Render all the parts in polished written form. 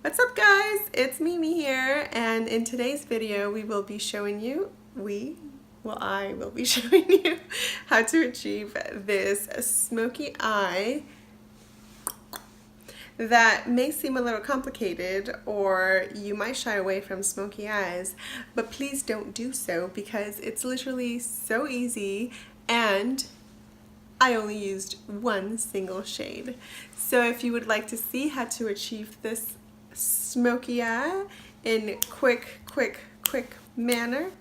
What's up guys? It's Mimi here, and in today's video we will be showing you, I will be showing you how to achieve this smoky eye that may seem a little complicated, or you might shy away from smoky eyes, but please don't do so because it's literally so easy and I only used one single shade. So if you would like to see how to achieve this smoky eye in quick manner,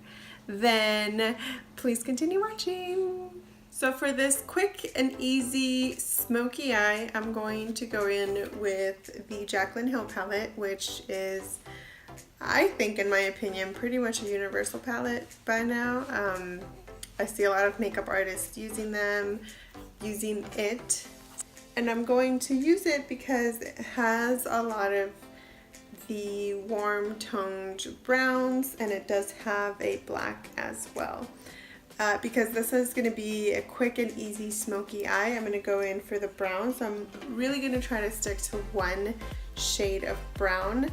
then please continue watching. So for this quick and easy smoky eye, I'm going to go in with the Jaclyn Hill palette, which is, I think in my opinion, pretty much a universal palette by now. I see a lot of makeup artists using it, and I'm going to use it because it has a lot of the warm toned browns, and it does have a black as well. Because this is going to be a quick and easy smoky eye, I'm going to go in for the brown. So I'm really going to try to stick to one shade of brown.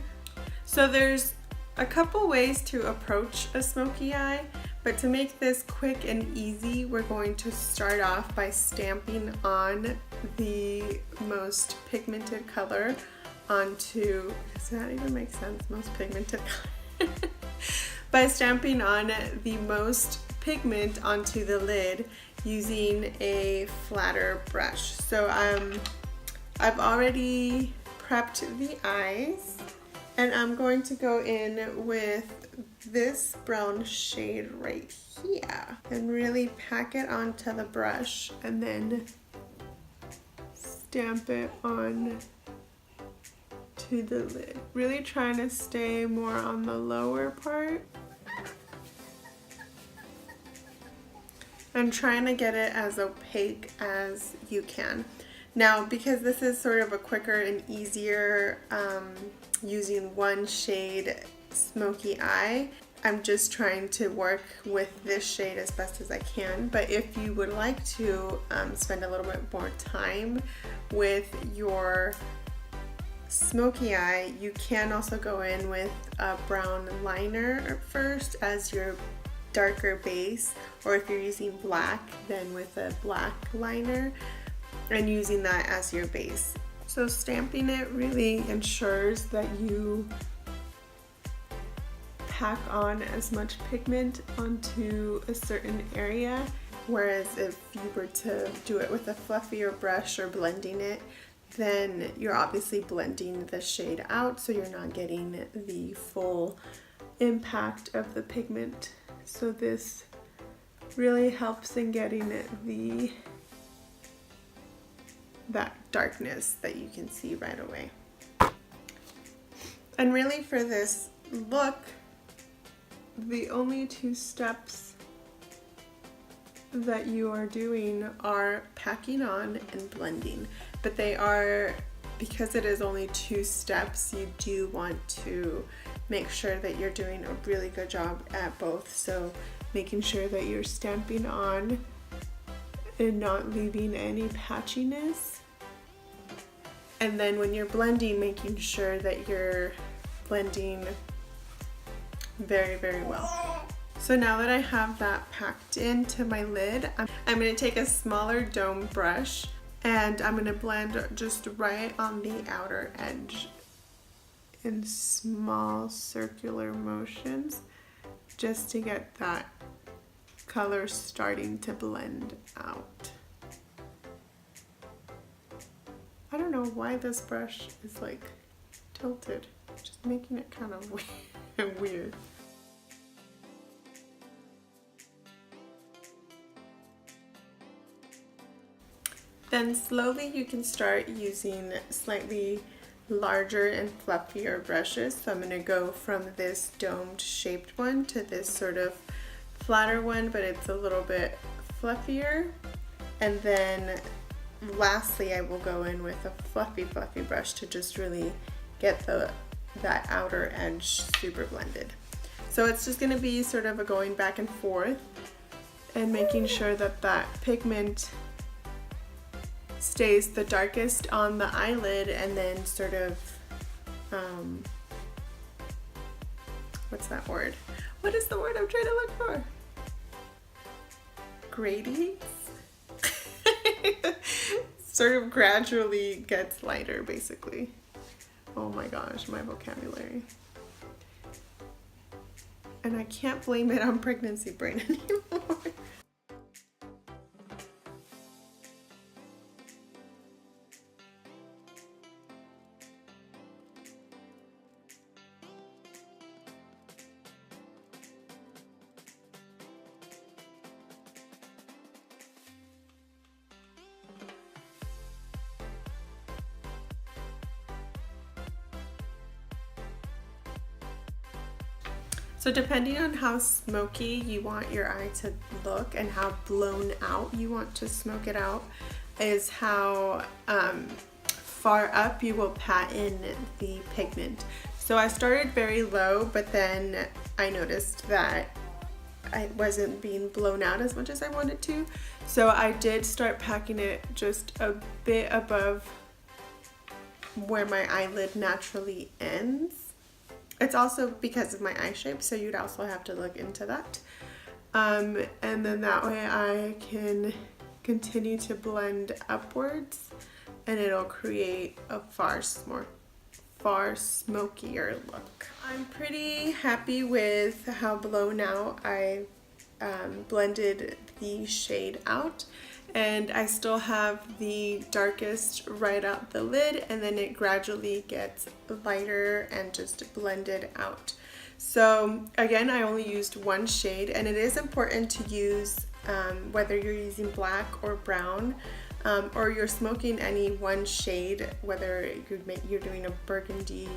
So there's a couple ways to approach a smoky eye, but to make this quick and easy, we're going to start off by stamping on the most pigmented color onto, does that even make sense? Most pigmented color. By stamping on the most pigment onto the lid using a flatter brush. So I've already prepped the eyes, and I'm going to go in with this brown shade right here and really pack it onto the brush and then stamp it on to the lid. Really trying to stay more on the lower part and trying to get it as opaque as you can. Now, because this is sort of a quicker and easier using one shade smoky eye, I'm just trying to work with this shade as best as I can. But if you would like to spend a little bit more time with your smoky eye, you can also go in with a brown liner first as your darker base, or if you're using black, then with a black liner and using that as your base. So stamping it really ensures that you pack on as much pigment onto a certain area, whereas if you were to do it with a fluffier brush or blending it, then you're obviously blending the shade out, so you're not getting the full impact of the pigment. So this really helps in getting that darkness that you can see right away. And really for this look, the only two steps that you are doing are packing on and blending. But they are, because it is only two steps, you do want to make sure that you're doing a really good job at both. So making sure that you're stamping on and not leaving any patchiness. And then when you're blending, making sure that you're blending very well. So now that I have that packed into my lid, I'm going to take a smaller dome brush and I'm going to blend just right on the outer edge in small circular motions, just to get that color starting to blend out. I don't know why this brush is like tilted, just making it kind of weird. Then slowly you can start using slightly larger and fluffier brushes. So I'm going to go from this domed shaped one to this sort of flatter one, but it's a little bit fluffier. And then lastly, I will go in with a fluffy brush to just really get that outer edge super blended. So it's just going to be sort of a going back and forth and making sure that that pigment stays the darkest on the eyelid and then sort of what's that word? What is the word I'm trying to look for? Gradients? Sort of gradually gets lighter, basically. Oh my gosh, my vocabulary. And I can't blame it on pregnancy brain anymore. So depending on how smoky you want your eye to look and how blown out you want to smoke it out is how far up you will pat in the pigment. So I started very low, but then I noticed that I wasn't being blown out as much as I wanted to. So I did start packing it just a bit above where my eyelid naturally ends. It's also because of my eye shape, so you'd also have to look into that. And then that way I can continue to blend upwards and it'll create a far smokier look. I'm pretty happy with how blown out I blended the shade out. And I still have the darkest right out the lid, and then it gradually gets lighter and just blended out. So again, I only used one shade, and it is important to use whether you're using black or brown or you're smoking any one shade, whether you're doing a burgundy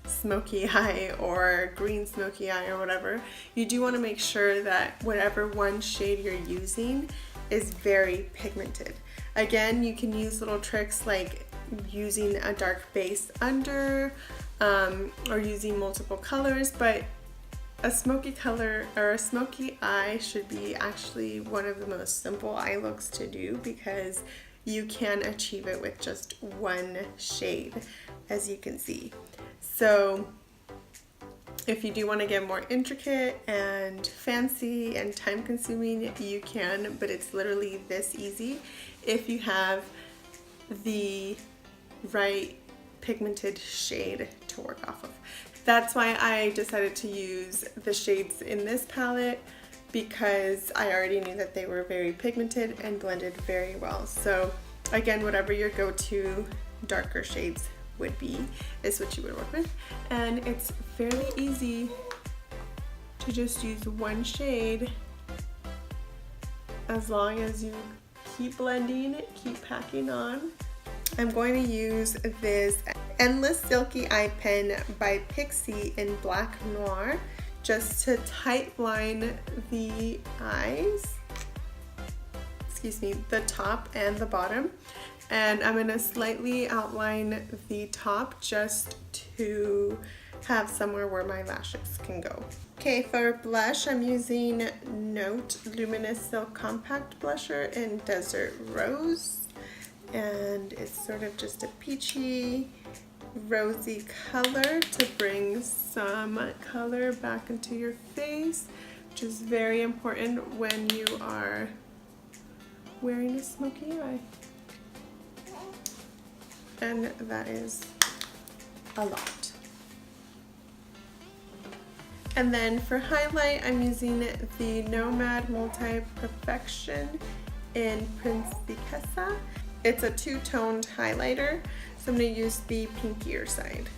smoky eye or green smoky eye or whatever, you do want to make sure that whatever one shade you're using is very pigmented. Again, you can use little tricks like using a dark base under or using multiple colors, but a smoky color or a smoky eye should be actually one of the most simple eye looks to do because you can achieve it with just one shade, as you can see. So if you do want to get more intricate and fancy and time consuming, you can, but it's literally this easy if you have the right pigmented shade to work off of. That's why I decided to use the shades in this palette, because I already knew that they were very pigmented and blended very well. So again, whatever your go-to darker shades would be is what you would work with, and it's fairly easy to just use one shade as long as you keep blending, keep packing on. I'm going to use this Endless Silky Eye Pen by Pixie in Black Noir just to tight line the eyes, excuse me, the top and the bottom. And I'm going to slightly outline the top just to have somewhere where my lashes can go. Okay, for blush, I'm using Note Luminous Silk Compact Blusher in Desert Rose. And it's sort of just a peachy, rosy color to bring some color back into your face, which is very important when you are wearing a smoky eye. And that is a lot. And then for highlight, I'm using the Nomad Multi Perfection in Principessa. It's a two-toned highlighter, so I'm going to use the pinkier side.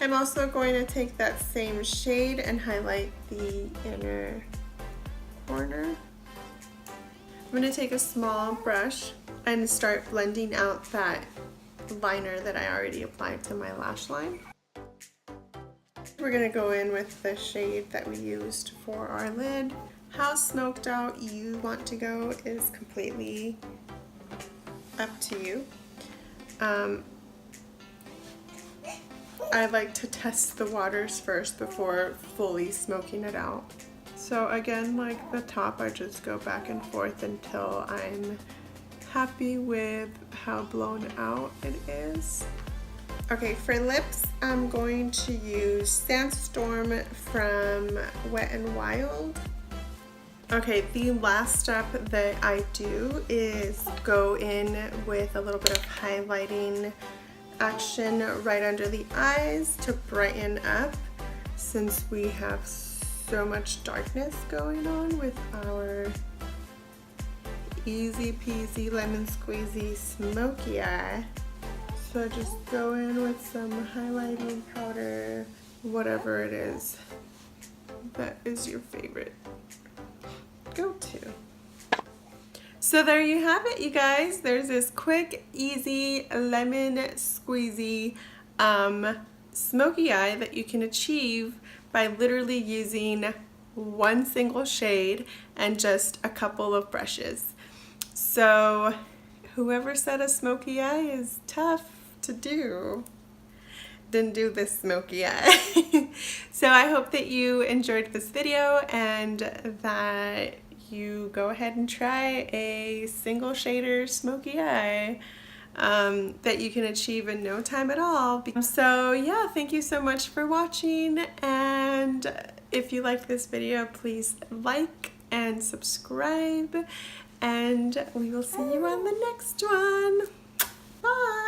I'm also going to take that same shade and highlight the inner corner. I'm going to take a small brush and start blending out that liner that I already applied to my lash line. We're going to go in with the shade that we used for our lid. How smoked out you want to go is completely up to you. I like to test the waters first before fully smoking it out. So again, like the top, I just go back and forth until I'm happy with how blown out it is. Okay, for lips, I'm going to use Sandstorm from Wet n Wild. Okay, the last step that I do is go in with a little bit of highlighting action right under the eyes to brighten up, since we have so much darkness going on with our easy peasy lemon squeezy smoky eye. So just go in with some highlighting powder, whatever it is that is your favorite go-to. So there you have it, you guys. There's this quick, easy lemon squeezy smoky eye that you can achieve by literally using one single shade and just a couple of brushes. So whoever said a smoky eye is tough to do didn't do this smoky eye. So I hope that you enjoyed this video and that you go ahead and try a single shader smoky eye that you can achieve in no time at all. So yeah, thank you so much for watching, and if you liked this video, please like and subscribe, and we will see you on the next one. Bye!